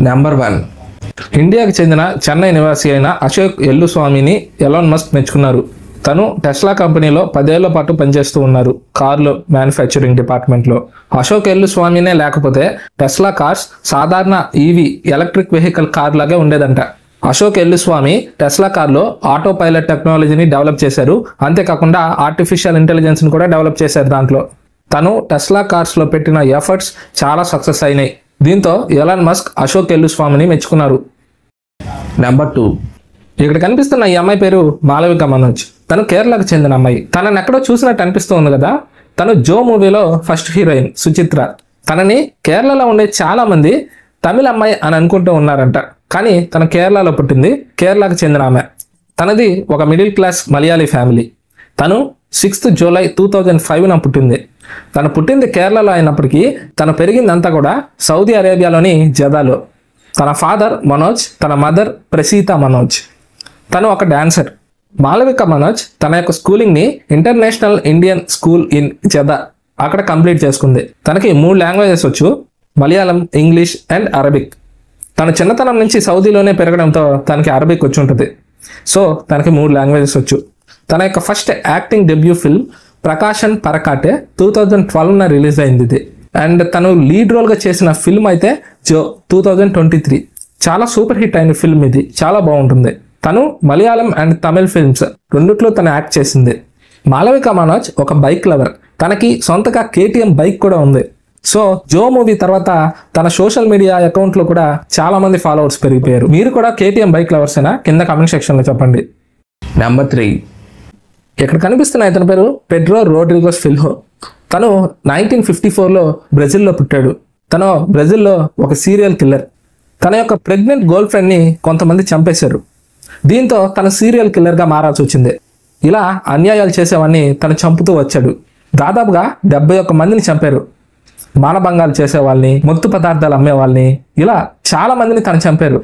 Number 1 ఇండియాకి చెందిన చెన్నై నివాసి అయిన అశోక్ ఎల్లుస్వామిని ఎలాన్ మస్క్ మెచ్చుకున్నారు. తను టెస్లా కంపెనీలో 10 ఏళ్ల పాటు పనిచేస్తూ ఉన్నారు, కార్లు మ్యానుఫ్యాక్చరింగ్ డిపార్ట్మెంట్లో. అశోక్ ఎల్లుస్వామినే లేకపోతే టెస్లా కార్స్ సాధారణ ఈవీ ఎలక్ట్రిక్ వెహికల్ కార్ లాగే ఉండేదంట. అశోక్ ఎల్లుస్వామి టెస్లా కార్లో ఆటో పైలట్ టెక్నాలజీని డెవలప్ చేశారు. అంతేకాకుండా ఆర్టిఫిషియల్ ఇంటెలిజెన్స్ని కూడా డెవలప్ చేశారు దాంట్లో. తను టెస్లా కార్స్లో పెట్టిన ఎఫర్ట్స్ చాలా సక్సెస్ అయినాయి. దీంతో ఎలాన్ మస్క్ అశోక్ ఎల్లుస్వామిని మెచ్చుకున్నారు. నెంబర్ 2 ఇక్కడ కనిపిస్తున్న ఈ అమ్మాయి పేరు మాలవిక మనోజ్. తను కేరళకు చెందిన అమ్మాయి. తనని ఎక్కడో చూసినట్టు అనిపిస్తూ ఉంది కదా. తను జో మూవీలో ఫస్ట్ హీరోయిన్ సుచిత్ర. తనని కేరళలో ఉండే చాలా మంది తమిళ అమ్మాయి అని అనుకుంటూ ఉన్నారంట. కానీ తన కేరళలో పుట్టింది, కేరళకు చెందిన ఆమె. తనది ఒక మిడిల్ క్లాస్ మలయాళీ ఫ్యామిలీ. తను 6th జూలై 2005 పుట్టింది. తను పుట్టింది కేరళలో అయినప్పటికీ తను పెరిగిందంతా కూడా సౌదీ అరేబియాలోని జదాలో. తన ఫాదర్ మనోజ్, తన మదర్ ప్రసీత మనోజ్. తను ఒక డాన్సర్. మాలవిక మనోజ్ తన యొక్క స్కూలింగ్ని ఇంటర్నేషనల్ ఇండియన్ స్కూల్ ఇన్ జదా అక్కడ కంప్లీట్ చేసుకుంది. తనకి 3 లాంగ్వేజెస్ వచ్చు, మలయాళం, ఇంగ్లీష్ అండ్ అరబిక్. తన చిన్నతనం నుంచి సౌదీలోనే పెరగడంతో తనకి అరబిక్ వచ్చి ఉంటుంది. సో తనకి 3 లాంగ్వేజెస్ వచ్చు. తన యొక్క first acting debut film Prakashan Parakkatte 2012 release అయింది ఇది. అండ్ తను లీడ్ రోల్గా చేసిన ఫిల్మ్ అయితే జో 2023. చాలా సూపర్ హిట్ అయిన ఫిల్మ్ ఇది, చాలా బాగుంటుంది. తను మలయాళం అండ్ తమిళ్ ఫిల్మ్స్ రెండిట్లో తను యాక్ట్ చేసింది. మాలవిక మనోజ్ ఒక బైక్ లవర్. తనకి సొంతగా KTM బైక్ కూడా ఉంది. సో జో మూవీ తర్వాత తన సోషల్ మీడియా అకౌంట్లో కూడా చాలా మంది ఫాలోవర్స్ పెరిగిపోయారు. మీరు కూడా KTM బైక్ లవర్సేనా? కింద కామెంట్ సెక్షన్లో చెప్పండి. నెంబర్ 3 ఇక్కడ కనిపిస్తున్న ఇతని పేరు పెడ్రో రోడ్రిగోస్ ఫిల్హో. తను 1954లో బ్రెజిల్లో పుట్టాడు. తను బ్రెజిల్లో ఒక సీరియల్ కిల్లర్. తన యొక్క ప్రెగ్నెంట్ గర్ల్ ఫ్రెండ్ని కొంతమంది చంపేశారు. దీంతో తన సీరియల్ కిల్లర్గా మారాల్సి వచ్చింది. ఇలా అన్యాయాలు చేసేవాడిని తను చంపుతూ వచ్చాడు. దాదాపుగా 71 మందిని చంపారు. మానభంగాలు చేసేవాళ్ళని, మత్తు పదార్థాలు అమ్మేవాళ్ళని, ఇలా చాలా మందిని తను చంపారు.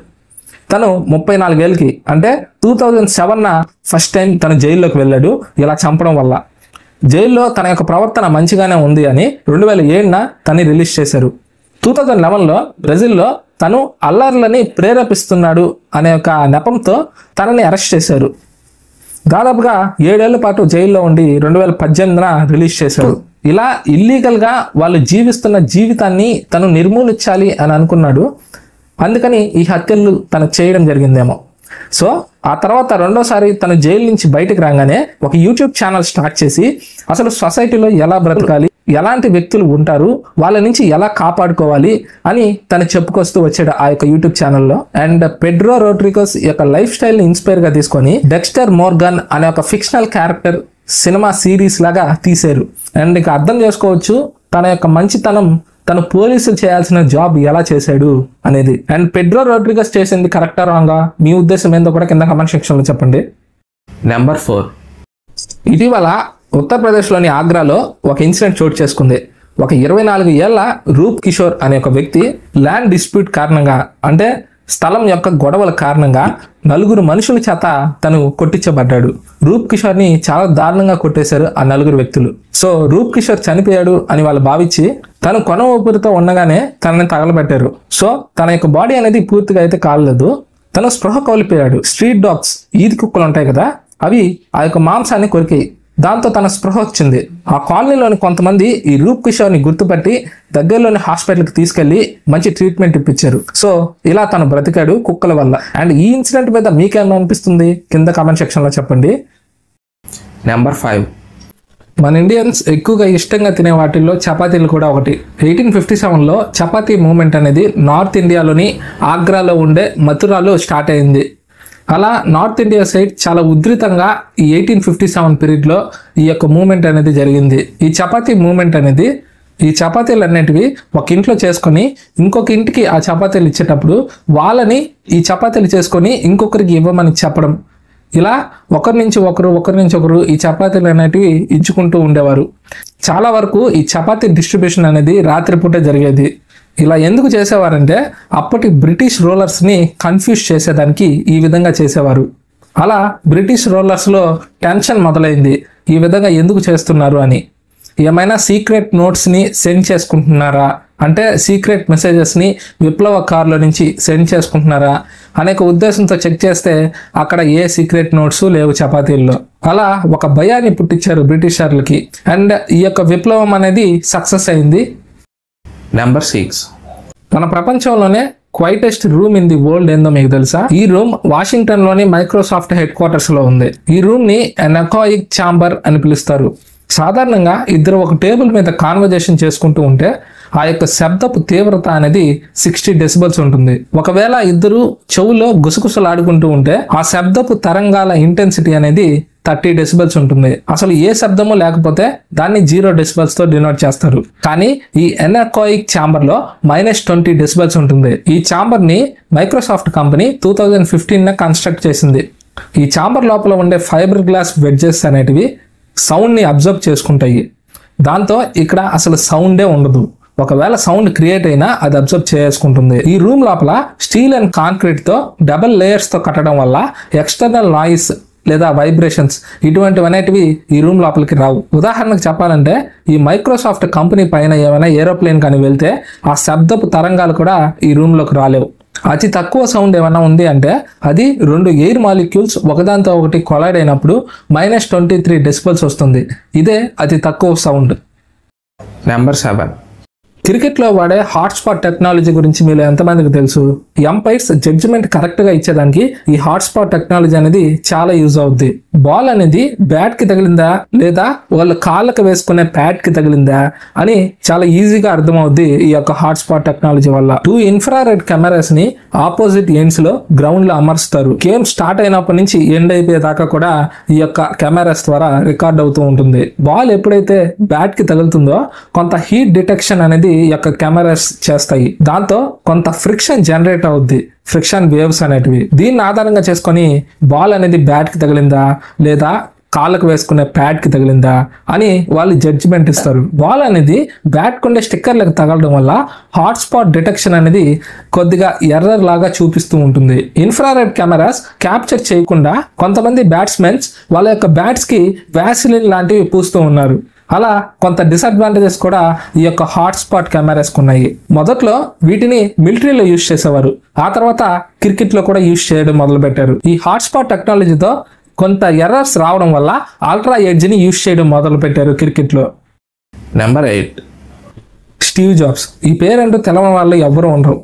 తను 34 ఏళ్ళకి అంటే 2007 ఫస్ట్ టైం తను జైల్లోకి వెళ్ళాడు ఇలా చంపడం వల్ల. జైల్లో తన యొక్క ప్రవర్తన మంచిగానే ఉంది అని 2007 తను రిలీజ్ చేశారు. 2011లో బ్రెజిల్లో తను అల్లర్లని ప్రేరేపిస్తున్నాడు అనే ఒక నెపంతో తనని అరెస్ట్ చేశారు. దాదాపుగా 7 ఏళ్ల పాటు జైల్లో ఉండి 2018 రిలీజ్ చేశారు. ఇలా ఇల్లీగల్గా వాళ్ళు జీవిస్తున్న జీవితాన్ని తను నిర్మూలించాలి అని అనుకున్నాడు. అందుకని ఈ హత్యలు తను చేయడం జరిగిందేమో. సో ఆ తర్వాత రెండోసారి తను జైలు నుంచి బయటకు రాగానే ఒక యూట్యూబ్ ఛానల్ స్టార్ట్ చేసి అసలు సొసైటీలో ఎలా బ్రతకాలి, ఎలాంటి వ్యక్తులు ఉంటారు, వాళ్ళ నుంచి ఎలా కాపాడుకోవాలి అని తను చెప్పుకొస్తూ వచ్చాడు ఆ యొక్క యూట్యూబ్ ఛానల్లో. అండ్ పెడ్రో రోడ్రిగోస్ యొక్క లైఫ్ స్టైల్ని ఇన్స్పైర్గా తీసుకొని డెక్స్టర్ మోర్గన్ అనే ఒక ఫిక్షనల్ క్యారెక్టర్ సినిమా సిరీస్ లాగా తీశారు. అండ్ ఇక అర్థం చేసుకోవచ్చు తన యొక్క మంచితనం, తను పోలీసులు చేయాల్సిన జాబ్ ఎలా చేశాడు అనేది. అండ్ పెడ్రో రోడ్రిగస్ చేసింది కరెక్టా రాంగా, మీ ఉద్దేశం ఏందో కూడా కింద కమెంట్ సెక్షన్లో చెప్పండి. నెంబర్ 4 ఇటీవల ఉత్తరప్రదేశ్లోని ఆగ్రాలో ఒక ఇన్సిడెంట్ చోటు చేసుకుంది. ఒక 24 ఏళ్ల రూప్ కిషోర్ అనే ఒక వ్యక్తి ల్యాండ్ డిస్ప్యూట్ కారణంగా, అంటే స్థలం యొక్క గొడవల కారణంగా 4 మనుషుల చేత తను కొట్టించబడ్డాడు. రూప్ కిషోర్ని చాలా దారుణంగా కొట్టేశారు ఆ 4 వ్యక్తులు. సో రూప్ కిషోర్ చనిపోయాడు అని వాళ్ళు భావించి తను కొన ఊపిరితో ఉండగానే తనని తగలబెట్టారు. సో తన యొక్క బాడీ అనేది పూర్తిగా అయితే కాలేదు, తను స్పృహ కోల్పోయాడు. స్ట్రీట్ డాగ్స్, ఈది కుక్కలు ఉంటాయి కదా, అవి ఆ యొక్క మాంసాన్ని కొరికాయి. దాంతో తన స్పృహ వచ్చింది. ఆ కాలనీలోని కొంతమంది ఈ రూప్ కిషోర్ని గుర్తుపట్టి దగ్గరలోని హాస్పిటల్కి తీసుకెళ్లి మంచి ట్రీట్మెంట్ ఇప్పించారు. సో ఇలా తను బ్రతికాడు కుక్కల వల్ల. అండ్ ఈ ఇన్సిడెంట్ మీద మీకేమో అనిపిస్తుంది కింద కామెంట్ సెక్షన్లో చెప్పండి. నెంబర్ 5 మన ఇండియన్స్ ఎక్కువగా ఇష్టంగా తినే వాటిల్లో చపాతీలు కూడా ఒకటి. 1857లో చపాతీ మూమెంట్ అనేది నార్త్ ఇండియాలోని ఆగ్రాలో ఉండే మథురాలో స్టార్ట్ అయింది. అలా నార్త్ ఇండియా సైడ్ చాలా ఉధృతంగా ఈ 1857 పీరియడ్లో ఈ యొక్క మూమెంట్ అనేది జరిగింది. ఈ చపాతీ మూమెంట్ అనేది, ఈ చపాతీలు అనేటివి ఒక ఇంట్లో చేసుకొని ఇంకొక ఇంటికి ఆ చపాతీలు ఇచ్చేటప్పుడు వాళ్ళని ఈ చపాతీలు చేసుకొని ఇంకొకరికి ఇవ్వమని చెప్పడం, ఇలా ఒకరి నుంచి ఒకరు ఈ చపాతీలు అనేటివి ఇచ్చుకుంటూ ఉండేవారు. చాలా వరకు ఈ చపాతీ డిస్ట్రిబ్యూషన్ అనేది రాత్రిపూటే జరిగేది. ఇలా ఎందుకు చేసేవారంటే అప్పటి బ్రిటిష్ రూలర్స్ని కన్ఫ్యూజ్ చేసేదానికి ఈ విధంగా చేసేవారు. అలా బ్రిటిష్ రూలర్స్లో టెన్షన్ మొదలైంది, ఈ విధంగా ఎందుకు చేస్తున్నారు అని. ఏమైనా సీక్రెట్ నోట్స్ని సెండ్ చేసుకుంటున్నారా అంటే సీక్రెట్ మెసేజెస్ని విప్లవ కార్లో నుంచి సెండ్ చేసుకుంటున్నారా అనేక ఉద్దేశంతో చెక్ చేస్తే అక్కడ ఏ సీక్రెట్ నోట్స్ లేవు చపాతీల్లో. అలా ఒక భయాన్ని పుట్టించారు బ్రిటిషర్లకి. అండ్ ఈ యొక్క విప్లవం అనేది సక్సెస్ అయింది. నెంబర్ 6. మన ప్రపంచంలోనే quietest room in the world ఏందో మీకు తెలుసా? ఈ రూమ్ వాషింగ్టన్ లోని మైక్రోసాఫ్ట్ హెడ్ క్వార్టర్స్ లో ఉంది. ఈ రూమ్ ని అనెకాయిక్ ఛాంబర్ అని పిలుస్తారు. సాధారణంగా ఇద్దరు ఒక టేబుల్ మీద కాన్వర్జేషన్ చేసుకుంటూ ఉంటే ఆ యొక్క శబ్దపు తీవ్రత అనేది 60 డెసిబల్స్ ఉంటుంది. ఒకవేళ ఇద్దరు చెవులో గుసగుసలాడుకుంటూ ఉంటే ఆ శబ్దపు తరంగాల ఇంటెన్సిటీ అనేది 30 డెసిబల్స్ ఉంటుంది. అసలు ఏ శబ్దము లేకపోతే దాన్ని 0 డెసిబల్స్ తో డినోట్ చేస్తారు. కానీ ఈ అనెకాయిక్ ఛాంబర్ లో -20 డెసిబల్స్ ఉంటుంది. ఈ ఛాంబర్ ని మైక్రోసాఫ్ట్ కంపెనీ 2015 కన్స్ట్రక్ట్ చేసింది. ఈ ఛాంబర్ లోపల ఉండే ఫైబర్ గ్లాస్ వెడ్జెస్ అనేటివి సౌండ్ ని అబ్జర్వ్ చేసుకుంటాయి. దాంతో ఇక్కడ అసలు సౌండే ఉండదు. ఒకవేళ సౌండ్ క్రియేట్ అయినా అది అబ్జర్వ్ చేసుకుంటుంది. ఈ రూమ్ లోపల స్టీల్ అండ్ కాంక్రీట్ తో డబుల్ లేయర్స్ తో కట్టడం వల్ల ఎక్స్టర్నల్ నాయిస్ లేదా వైబ్రేషన్స్ ఇటువంటివనేటివి ఈ రూమ్ లోపలికి రావు. ఉదాహరణకు చెప్పాలంటే ఈ మైక్రోసాఫ్ట్ కంపెనీ పైన ఏమైనా ఏరోప్లేన్ కానీ వెళ్తే ఆ శబ్దపు తరంగాలు కూడా ఈ రూమ్ లోకి రాలేవు. అతి తక్కువ సౌండ్ ఏమైనా ఉంది అంటే అది 2 ఎయిర్ మాలిక్యూల్స్ ఒకదాంతో ఒకటి కొలైడ్ అయినప్పుడు -23 డెసిబల్స్ వస్తుంది. ఇదే అతి తక్కువ సౌండ్. నెంబర్ 7. క్రికెట్లో వాడే హాట్స్పాట్ టెక్నాలజీ గురించి మీలో ఎంతమందికి తెలుసు? ఎంపైర్స్ జడ్జిమెంట్ కరెక్ట్ గా ఇచ్చేదానికి ఈ హాట్స్పాట్ టెక్నాలజీ అనేది చాలా యూజ్ అవుద్ది. బాల్ అనేది బ్యాట్ కి తగిలిందా లేదా వాళ్ళ కాళ్ళకి వేసుకునే ప్యాడ్ కి తగిలిందా అని చాలా ఈజీగా అర్థమవుద్ది ఈ యొక్క హాట్స్పాట్ టెక్నాలజీ వల్ల. 2 ఇన్ఫ్రారెడ్ కెమెరాస్ ని ఆపోజిట్ ఎండ్స్ లో గ్రౌండ్ లో అమర్స్తారు. గేమ్ స్టార్ట్ అయినప్పటి నుంచి ఎండ్ అయిపోయేదాకా కూడా ఈ యొక్క కెమెరాస్ ద్వారా రికార్డ్ అవుతూ ఉంటుంది. బాల్ ఎప్పుడైతే బ్యాట్ కి తగులుతుందో కొంత హీట్ డిటెక్షన్ అనేది ఈ యొక్క కెమెరాస్ చేస్తాయి. దాంతో కొంత ఫ్రిక్షన్ జనరేట్ అవుద్ది, ఫ్రిక్షన్ వేవ్స్ అనేటివి. దీన్ని ఆధారంగా చేసుకొని బాల్ అనేది బ్యాట్ కి తగిలిందా లేదా కాళ్ళకు వేసుకునే ప్యాడ్ కి తగిలిందా అని వాళ్ళు జడ్జిమెంట్ ఇస్తారు. బాల్ అనేది బ్యాట్ కొండే స్టిక్కర్లకు తగలడం వల్ల హాట్స్పాట్ డిటెక్షన్ అనేది కొద్దిగా ఎర్రర్ లాగా చూపిస్తూ ఉంటుంది. ఇన్ఫ్రారెడ్ కెమెరాస్ క్యాప్చర్ చేయకుండా కొంతమంది బ్యాట్స్మెన్స్ వాళ్ళ యొక్క బ్యాట్స్ కి వ్యాసిలిన్ లాంటివి పూస్తూ ఉన్నారు. అలా కొంత డిసడ్వాంటేజెస్ కూడా ఈ యొక్క హాట్స్పాట్ కెమెరాస్ ఉన్నాయి. మొదట్లో వీటిని మిలిటరీలో యూజ్ చేసేవారు, ఆ తర్వాత క్రికెట్ లో కూడా యూజ్ చేయడం మొదలు పెట్టారు. ఈ హాట్స్పాట్ టెక్నాలజీతో కొంత ఎర్రర్స్ రావడం వల్ల అల్ట్రా ఎడ్జ్ ని యూజ్ చేయడం మొదలు పెట్టారు క్రికెట్ లో. నెంబర్ 8. Steve jobs. ఈ పేరంటూ తెలవని వాళ్ళు ఎవరు ఉండరు.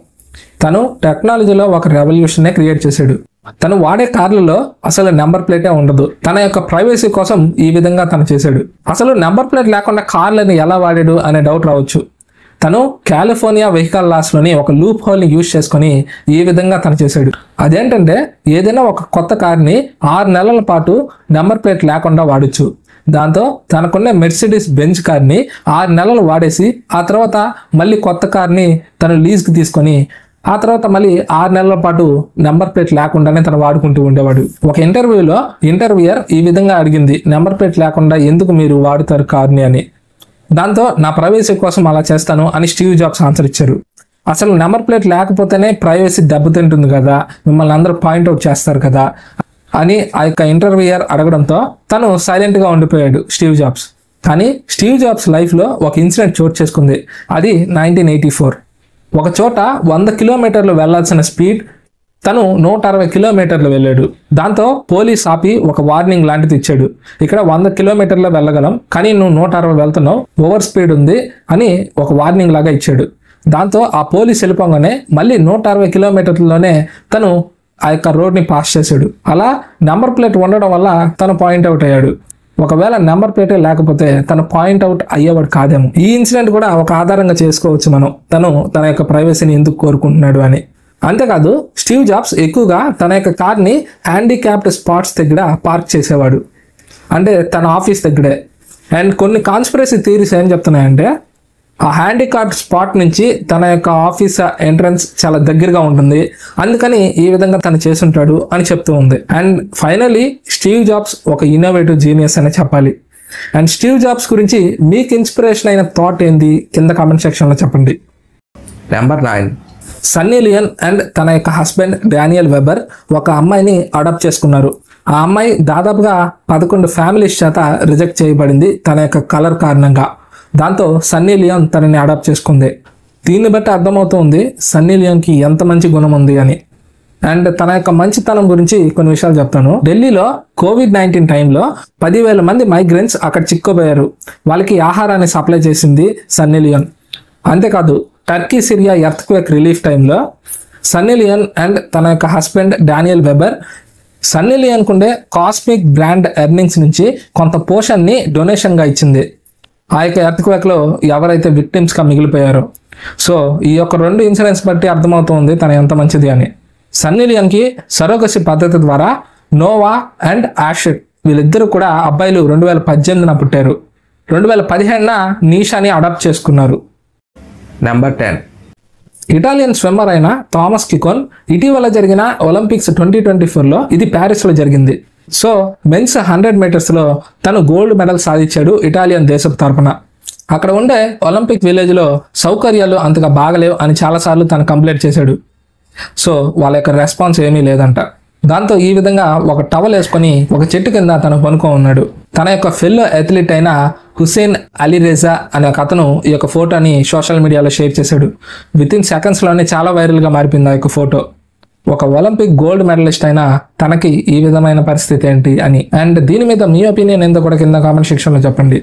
తను టెక్నాలజీలో ఒక రెవల్యూషన్ క్రియేట్ చేశాడు. తను వాడే కార్లలో అసలు నెంబర్ ప్లేటే ఉండదు. తన యొక్క ప్రైవసీ కోసం ఈ విధంగా తను చేశాడు. అసలు నెంబర్ ప్లేట్ లేకుండా కార్లని ఎలా వాడాడు అనే డౌట్ రావచ్చు. తను కాలిఫోర్నియా వెహికల్ లాస్ లోని ఒక లూప్ హోల్ ని యూజ్ చేసుకుని ఈ విధంగా తను చేశాడు. అదేంటంటే ఏదైనా ఒక కొత్త కార్ని 6 నెలల పాటు నెంబర్ ప్లేట్ లేకుండా వాడచ్చు. దాంతో తనకున్న మెర్సిడీస్ బెంజ్ కార్ని 6 నెలలు వాడేసి ఆ తర్వాత మళ్ళీ కొత్త కార్ని తను లీజ్కి తీసుకొని ఆ తర్వాత మళ్ళీ 6 నెలల పాటు నెంబర్ ప్లేట్ లేకుండానే తను వాడుకుంటూ ఉండేవాడు. ఒక ఇంటర్వ్యూలో ఇంటర్వ్యూయర్ ఈ విధంగా అడిగింది, నెంబర్ ప్లేట్ లేకుండా ఎందుకు మీరు వాడుతారు కార్ని అని. దాంతో నా ప్రైవసీ కోసం అలా చేస్తాను అని స్టీవ్ జాబ్స్ ఆన్సర్ ఇచ్చారు. అసలు నెంబర్ ప్లేట్ లేకపోతేనే ప్రైవసీ దెబ్బతింటుంది కదా, మిమ్మల్ని అందరూ పాయింట్అవుట్ చేస్తారు కదా అని ఆ యొక్క ఇంటర్వ్యూయర్ అడగడంతో తను సైలెంట్ గా ఉండిపోయాడు స్టీవ్ జాబ్స్. కానీ స్టీవ్ జాబ్స్ లైఫ్ లో ఒక ఇన్సిడెంట్ చోటు చేసుకుంది. అది 1984. ఒక చోట 100 కిలోమీటర్లు వెళ్లాల్సిన స్పీడ్ తను 160 కిలోమీటర్లు వెళ్ళాడు. దాంతో పోలీస్ ఆపి ఒక వార్నింగ్ లాంటిది ఇచ్చాడు. ఇక్కడ 100 కిలోమీటర్లు వెళ్ళగలం, కానీ నువ్వు 160 వెళ్తున్నావు, ఓవర్ స్పీడ్ ఉంది అని ఒక వార్నింగ్ లాగా ఇచ్చాడు. దాంతో ఆ పోలీస్ వెళ్ళిపోగానే మళ్ళీ 160 కిలోమీటర్లలోనే తను ఆ యొక్క రోడ్ని పాస్ చేశాడు. అలా నెంబర్ ప్లేట్ ఉండడం వల్ల తను పాయింట్అవుట్ అయ్యాడు. ఒకవేళ నెంబర్ ప్లేటే లేకపోతే తను పాయింట్అవుట్ అయ్యేవాడు కాదేమో. ఈ ఇన్సిడెంట్ కూడా ఒక ఆధారంగా చేసుకోవచ్చు మనం, తను తన యొక్క ప్రైవసీని ఎందుకు కోరుకుంటున్నాడు అని. అంతేకాదు స్టీవ్ జాబ్స్ ఎక్కువగా తన యొక్క కార్ని హ్యాండిక్యాప్డ్ స్పాట్స్ దగ్గర పార్క్ చేసేవాడు, అంటే తన ఆఫీస్ దగ్గరే. అండ్ కొన్ని కాన్స్పిరసీ థియరీస్ ఏం చెప్తున్నాయంటే ఆ హ్యాండిక్యాప్డ్ స్పాట్ నుంచి తన యొక్క ఆఫీస్ ఎంట్రన్స్ చాలా దగ్గరగా ఉంటుంది, అందుకని ఈ విధంగా తను చేసుంటాడు అని చెప్తూ ఉంది. అండ్ ఫైనలీ స్టీవ్ జాబ్స్ ఒక ఇన్నోవేటివ్ జీనియస్ అని చెప్పాలి. అండ్ స్టీవ్ జాబ్స్ గురించి మీకు ఇన్స్పిరేషన్ అయిన థాట్ ఏంది కింద కామెంట్ సెక్షన్లో చెప్పండి. నెంబర్ 9. సన్నీ లియోన్ అండ్ తన యొక్క హస్బెండ్ డానియల్ వెబర్ ఒక అమ్మాయిని అడాప్ట్ చేసుకున్నారు. ఆ అమ్మాయి దాదాపుగా 11 ఫ్యామిలీస్ చేత రిజెక్ట్ చేయబడింది తన యొక్క కలర్ కారణంగా. దాంతో సన్నీ లియోన్ తనని అడాప్ట్ చేసుకుంది. దీన్ని బట్టి అర్థమవుతుంది సన్నీ లియోన్కి ఎంత మంచి గుణం ఉంది అని. అండ్ తన యొక్క మంచితనం గురించి కొన్ని విషయాలు చెప్తాను. ఢిల్లీలో COVID-19 టైంలో 10,000 మంది మైగ్రెంట్స్ అక్కడ చిక్కుపోయారు. వాళ్ళకి ఆహారాన్ని సప్లై చేసింది సన్నీ లియోన్. అంతేకాదు టర్కీ సిరియా ఎర్త్క్వేక్ రిలీఫ్ టైంలో సన్నీ లియోన్ అండ్ తన యొక్క హస్బెండ్ డానియల్ వెబర్ సన్నీ లియోన్కు ఉండే కాస్మిక్ బ్రాండ్ ఎర్నింగ్స్ నుంచి కొంత పోర్షన్ని డొనేషన్గా ఇచ్చింది ఆ యొక్క ఎర్త్క్వేక్లో ఎవరైతే విక్టిమ్స్గా మిగిలిపోయారో. సో ఈ యొక్క 2 ఇన్సిడెంట్స్ బట్టి అర్థమవుతుంది తను ఎంత మంచిది అని. సన్నీ లియోన్కి సరోగసి పద్ధతి ద్వారా నోవా అండ్ ఆషిక్ వీళ్ళిద్దరూ కూడా అబ్బాయిలు 2018న పుట్టారు. 2017న నీషాని అడాప్ట్ చేసుకున్నారు. నెంబర్ 10. ఇటాలియన్ స్విమ్మర్ అయిన థామస్ కికోన్ ఇటీవల జరిగిన ఒలింపిక్స్ 2024లో ఇది ప్యారిస్లో జరిగింది. సో మెన్స్ 100 మీటర్స్లో తను గోల్డ్ మెడల్ సాధించాడు ఇటాలియన్ దేశం తరపున. అక్కడ ఉండే ఒలింపిక్ విలేజ్లో సౌకర్యాలు అంతగా బాగలేవు అని చాలాసార్లు తను కంప్లైంట్ చేశాడు. సో వాళ్ళ యొక్క రెస్పాన్స్ ఏమీ లేదంట. దాంతో ఈ విధంగా ఒక టవల్ వేసుకొని ఒక చెట్టు కింద తను పనుకో ఉన్నాడు. తన యొక్క ఫెల్లో అథ్లీట్ అయిన హుసేన్ అలీరేజా అనే ఒక అతను ఈ యొక్క ఫోటోని సోషల్ మీడియాలో షేర్ చేశాడు. వితిన్ సెకండ్స్లోనే చాలా వైరల్గా మారిపోయింది ఆ యొక్క ఫోటో. ఒక ఒలింపిక్ గోల్డ్ మెడలిస్ట్ అయినా తనకి ఈ విధమైన పరిస్థితి ఏంటి అని. అండ్ దీని మీద మీ ఒపీనియన్ ఏందో కూడా కింద కామెంట్ సెక్షన్లో చెప్పండి.